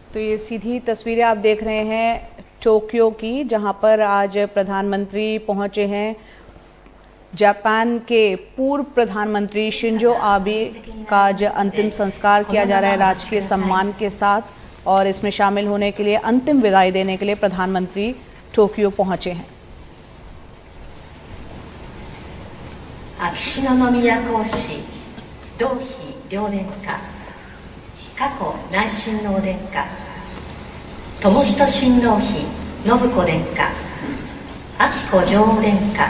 तो ये सीधी तस्वीरें आप देख रहे हैं टोक्यो की, जहां पर आज प्रधानमंत्री पहुंचे हैं। जापान के पूर्व प्रधानमंत्री शिंजो आबे का आज अंतिम संस्कार किया जा रहा है राजकीय सम्मान के साथ, और इसमें शामिल होने के लिए, अंतिम विदाई देने के लिए प्रधानमंत्री टोक्यो पहुंचे हैं। 秋篠宮皇嗣同妃両殿下佳子内親王殿下寛仁親王妃信子殿下彬子女王殿下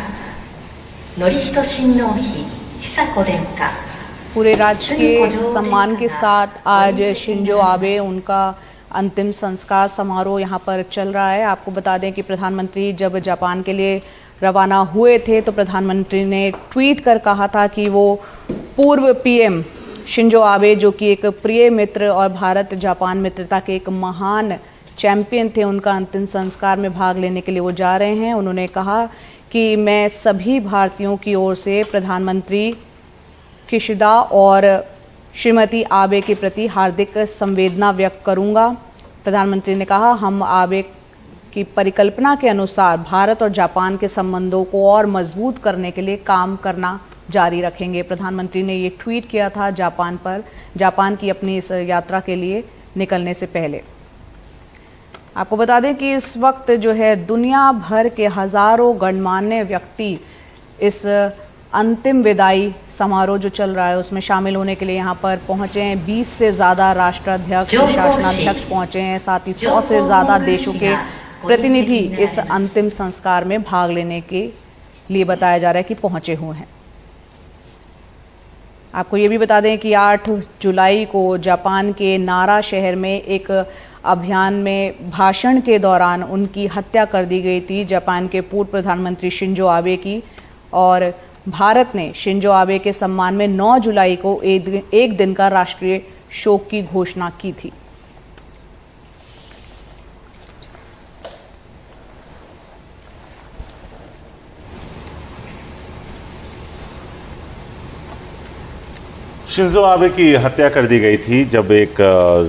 典仁親王妃久子殿下। पूरे राजकीय सम्मान के साथ आज शिंजो आबे, उनका अंतिम संस्कार समारोह यहां पर चल रहा है। आपको बता दें कि प्रधानमंत्री जब जापान के लिए रवाना हुए थे तो प्रधानमंत्री ने ट्वीट कर कहा था कि वो पूर्व पीएम शिंजो आबे, जो कि एक प्रिय मित्र और भारत जापान मित्रता के एक महान चैंपियन थे, उनका अंतिम संस्कार में भाग लेने के लिए वो जा रहे हैं। उन्होंने कहा कि मैं सभी भारतीयों की ओर से प्रधानमंत्री किशिदा और श्रीमती आबे के प्रति हार्दिक संवेदना व्यक्त करूंगा। प्रधानमंत्री ने कहा, हम आबे की परिकल्पना के अनुसार भारत और जापान के संबंधों को और मजबूत करने के लिए काम करना जारी रखेंगे। प्रधानमंत्री ने ये ट्वीट किया था जापान की अपनी इस यात्रा के लिए निकलने से पहले। आपको बता दें कि इस वक्त जो है दुनिया भर के हजारों गणमान्य व्यक्ति इस अंतिम विदाई समारोह जो चल रहा है उसमें शामिल होने के लिए यहाँ पर पहुंचे हैं। 20 से ज़्यादा राष्ट्राध्यक्ष, शासनाध्यक्ष पहुंचे हैं, साथ ही 100 से ज़्यादा देशों के प्रतिनिधि इस अंतिम संस्कार में भाग लेने के लिए बताया जा रहा है कि पहुंचे हुए हैं। आपको ये भी बता दें कि 8 जुलाई को जापान के नारा शहर में एक अभियान में भाषण के दौरान उनकी हत्या कर दी गई थी, जापान के पूर्व प्रधानमंत्री शिंजो आबे की। और भारत ने शिंजो आबे के सम्मान में 9 जुलाई को एक दिन का राष्ट्रीय शोक की घोषणा की थी। शिंजो आबे की हत्या कर दी गई थी। जब एक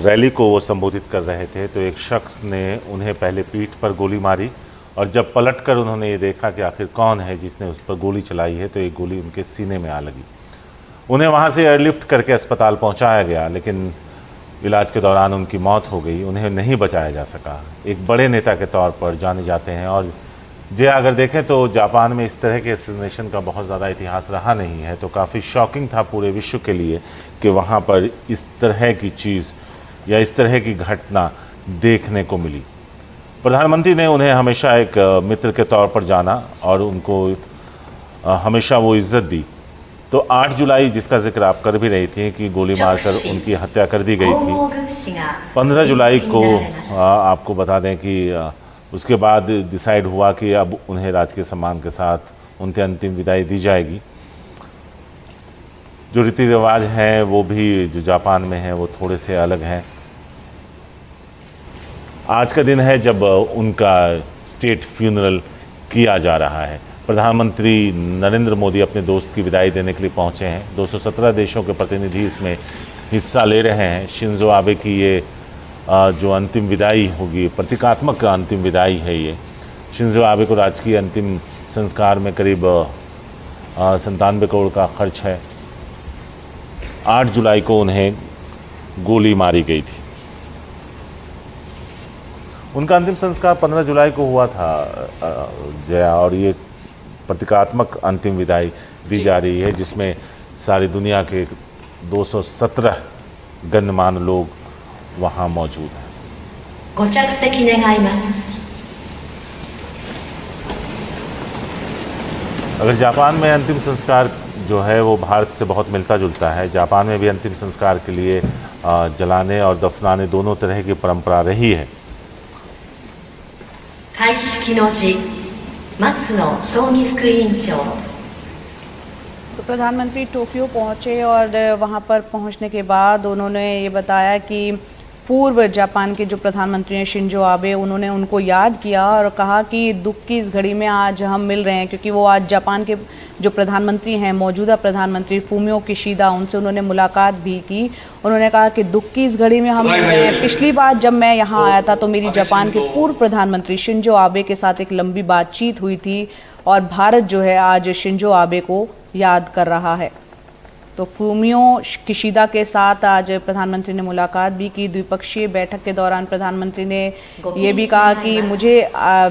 रैली को वो संबोधित कर रहे थे तो एक शख्स ने उन्हें पहले पीठ पर गोली मारी, और जब पलटकर उन्होंने ये देखा कि आखिर कौन है जिसने उस पर गोली चलाई है, तो एक गोली उनके सीने में आ लगी। उन्हें वहाँ से एयरलिफ्ट करके अस्पताल पहुँचाया गया, लेकिन इलाज के दौरान उनकी मौत हो गई। उन्हें नहीं बचाया जा सका। एक बड़े नेता के तौर पर जाने जाते हैं, और अगर देखें तो जापान में इस तरह के असैसिनेशन का बहुत ज़्यादा इतिहास रहा नहीं है, तो काफ़ी शॉकिंग था पूरे विश्व के लिए कि वहाँ पर इस तरह की चीज़ या इस तरह की घटना देखने को मिली। प्रधानमंत्री ने उन्हें हमेशा एक मित्र के तौर पर जाना और उनको हमेशा वो इज्जत दी। तो 8 जुलाई, जिसका जिक्र आप कर भी रही थी कि गोली मारकर उनकी हत्या कर दी गई थी, 15 जुलाई को आपको बता दें कि उसके बाद डिसाइड हुआ कि अब उन्हें राजकीय सम्मान के साथ उनकी अंतिम विदाई दी जाएगी। जो रीति रिवाज हैं वो भी जो जापान में हैं वो थोड़े से अलग हैं। आज का दिन है जब उनका स्टेट फ्यूनरल किया जा रहा है। प्रधानमंत्री नरेंद्र मोदी अपने दोस्त की विदाई देने के लिए पहुंचे हैं। 217 देशों के प्रतिनिधि इसमें हिस्सा ले रहे हैं। शिंजो आबे की ये जो अंतिम विदाई होगी, प्रतीकात्मक अंतिम विदाई है ये। शिंजो आबे को राजकीय अंतिम संस्कार में करीब 97 करोड़ का खर्च है। 8 जुलाई को उन्हें गोली मारी गई थी। उनका अंतिम संस्कार 15 जुलाई को हुआ था जया, और ये प्रतीकात्मक अंतिम विदाई दी जा रही है जिसमें सारी दुनिया के 217 गणमान्य लोग वहां मौजूद हैं। अगर जापान में अंतिम संस्कार जो है वो भारत से बहुत मिलता जुलता है। जापान में भी अंतिम संस्कार के लिए जलाने और दफनाने दोनों तरह की परंपरा रही है। तो प्रधानमंत्री टोक्यो पहुंचे और वहां पर पहुंचने के बाद उन्होंने ये बताया कि पूर्व जापान के जो प्रधानमंत्री हैं शिंजो आबे, उन्होंने उनको याद किया और कहा कि दुख की इस घड़ी में आज हम मिल रहे हैं, क्योंकि वो आज जापान के जो प्रधानमंत्री हैं, मौजूदा प्रधानमंत्री फूमियो किशिदा, उनसे उन्होंने मुलाकात भी की। उन्होंने कहा कि दुख की इस घड़ी में हम मिल रहे हैं। पिछली बार जब मैं यहाँ आया था तो मेरी जापान के पूर्व प्रधानमंत्री शिंजो आबे के साथ एक लंबी बातचीत हुई थी और भारत जो है आज शिंजो आबे को याद कर रहा है। तो फूमियो किशिदा के साथ आज प्रधानमंत्री ने मुलाकात भी की। द्विपक्षीय बैठक के दौरान प्रधानमंत्री ने ये भी कहा कि मुझे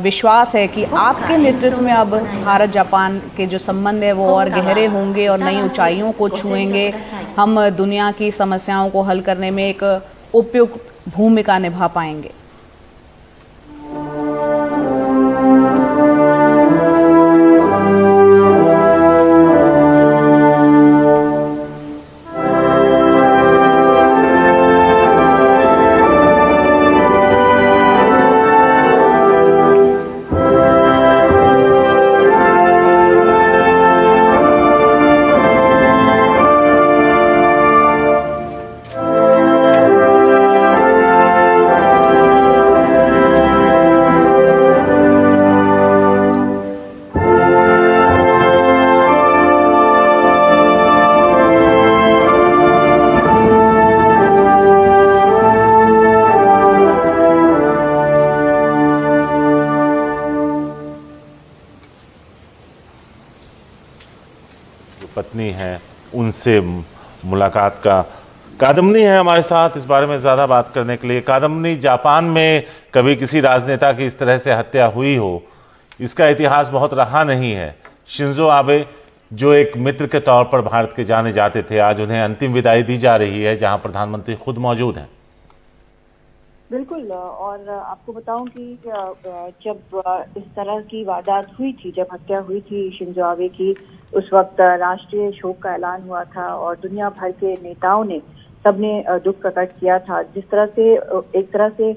विश्वास है कि आपके नेतृत्व में अब भारत जापान के जो संबंध है वो और गहरे होंगे और नई ऊंचाइयों को छुएंगे। हम दुनिया की समस्याओं को हल करने में एक उपयुक्त भूमिका निभा पाएंगे। पत्नी हैं उनसे मुलाकात का। कादम्बनी है हमारे साथ इस बारे में ज़्यादा बात करने के लिए। कादम्बनी, जापान में कभी किसी राजनेता की इस तरह से हत्या हुई हो, इसका इतिहास बहुत रहा नहीं है। शिंजो आबे जो एक मित्र के तौर पर भारत के जाने जाते थे, आज उन्हें अंतिम विदाई दी जा रही है जहां प्रधानमंत्री खुद मौजूद हैं। बिल्कुल, और आपको बताऊं कि जब इस तरह की वारदात हुई थी, जब हत्या हुई थी शिंजो आबे की, उस वक्त राष्ट्रीय शोक का ऐलान हुआ था और दुनिया भर के नेताओं ने सबने दुख प्रकट किया था। जिस तरह से एक तरह से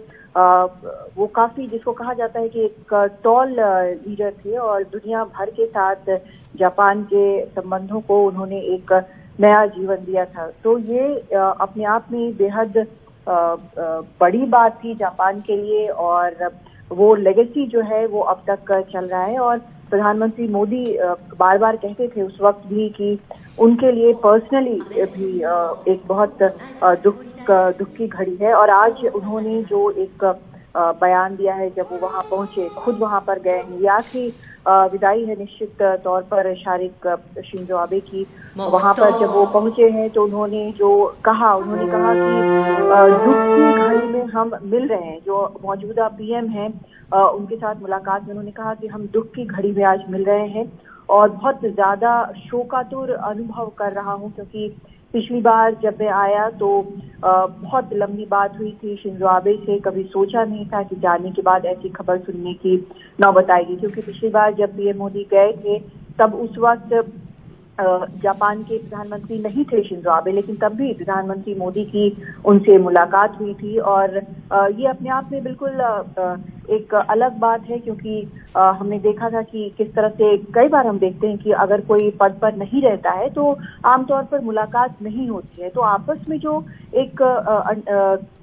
वो काफी, जिसको कहा जाता है कि एक टॉल लीडर थे और दुनिया भर के साथ जापान के संबंधों को उन्होंने एक नया जीवन दिया था। तो ये अपने आप में बेहद बड़ी बात थी जापान के लिए और वो लेगेसी जो है वो अब तक चल रहा है। और प्रधानमंत्री मोदी बार बार कहते थे उस वक्त भी कि उनके लिए पर्सनली भी एक बहुत दुख की घड़ी है। और आज उन्होंने जो एक बयान दिया है, जब वो वहां पहुंचे, खुद वहां पर गए हैं, ये आखिरी विदाई है निश्चित तौर पर शारिक शिंजो आबे की। वहां पर जब वो पहुंचे हैं तो उन्होंने कहा कि दुख की घड़ी में हम मिल रहे हैं। जो मौजूदा पीएम हैं उनके साथ मुलाकात में उन्होंने कहा कि हम दुख की घड़ी में आज मिल रहे हैं और बहुत ज्यादा शोकातुर अनुभव कर रहा हूं, क्योंकि पिछली बार जब मैं आया तो बहुत लंबी बात हुई थी शिंजो आबे से। कभी सोचा नहीं था कि जाने के बाद ऐसी खबर सुनने की नौबत आएगी, क्योंकि पिछली बार जब पीएम मोदी गए थे तब उस वक्त जापान के प्रधानमंत्री नहीं थे शिंजो आबे, लेकिन तब भी प्रधानमंत्री मोदी की उनसे मुलाकात हुई थी। और ये अपने आप में बिल्कुल एक अलग बात है, क्योंकि हमने देखा था कि किस तरह से कई बार हम देखते हैं कि अगर कोई पद पर नहीं रहता है तो आमतौर पर मुलाकात नहीं होती है। तो आपस में जो एक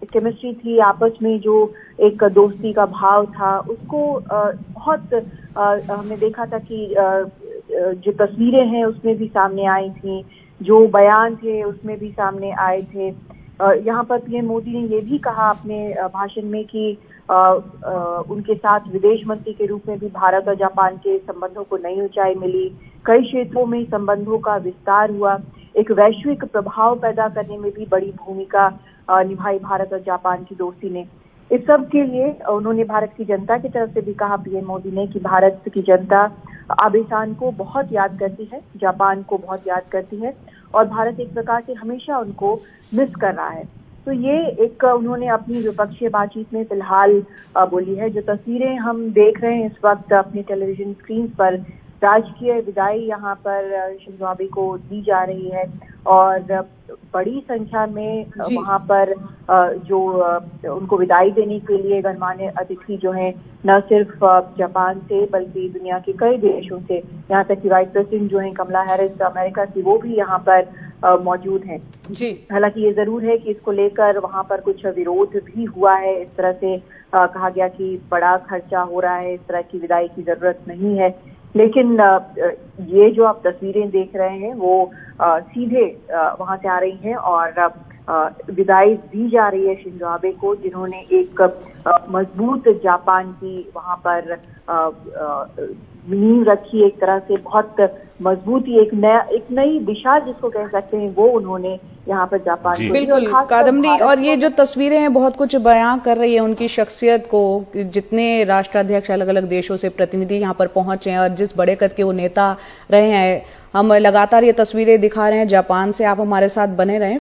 केमिस्ट्री थी, आपस में जो एक दोस्ती का भाव था, उसको बहुत हमने देखा था कि जो तस्वीरें हैं उसमें भी सामने आई थी, जो बयान थे उसमें भी सामने आए थे। यहाँ पर पीएम मोदी ने ये भी कहा अपने भाषण में कि उनके साथ विदेश मंत्री के रूप में भी भारत और जापान के संबंधों को नई ऊंचाई मिली। कई क्षेत्रों में संबंधों का विस्तार हुआ। एक वैश्विक प्रभाव पैदा करने में भी बड़ी भूमिका निभाई भारत और जापान की दोस्ती ने। इस सब के लिए उन्होंने भारत की जनता की तरफ से भी कहा पीएम मोदी ने कि भारत की जनता आबे-सान को बहुत याद करती है, जापान को बहुत याद करती है और भारत एक प्रकार से हमेशा उनको मिस कर रहा है। तो ये एक उन्होंने अपनी विपक्षीय बातचीत में फिलहाल बोली है। जो तस्वीरें हम देख रहे हैं इस वक्त अपने टेलीविजन स्क्रीन पर, राजकीय विदाई यहाँ पर शिंजो आबे को दी जा रही है और बड़ी संख्या में वहाँ पर जो उनको विदाई देने के लिए गणमान्य अतिथि जो हैं, न सिर्फ जापान से बल्कि दुनिया के कई देशों से, यहाँ तक कि वाइस प्रेसिडेंट जो हैं कमला हैरिस अमेरिका की, वो भी यहाँ पर मौजूद हैं। जी। हालांकि ये जरूर है कि इसको लेकर वहां पर कुछ विरोध भी हुआ है। इस तरह से कहा गया कि बड़ा खर्चा हो रहा है, इस तरह की विदाई की जरूरत नहीं है। लेकिन ये जो आप तस्वीरें देख रहे हैं वो सीधे वहां से आ रही हैं और विदाई दी जा रही है शिंजो आबे को, जिन्होंने एक मजबूत जापान की वहां पर नींव रखी। एक तरह से बहुत मजबूती, एक नई दिशा जिसको कह सकते हैं, वो उन्होंने यहाँ पर जापान को दी। बिल्कुल कादम्बरी, और ये जो तस्वीरें हैं बहुत कुछ बयां कर रही है उनकी शख्सियत को। जितने राष्ट्राध्यक्ष अलग अलग देशों से प्रतिनिधि यहाँ पर पहुंचे हैं और जिस बड़े कद के वो नेता रहे हैं, हम लगातार ये तस्वीरें दिखा रहे हैं जापान से। आप हमारे साथ बने रहें।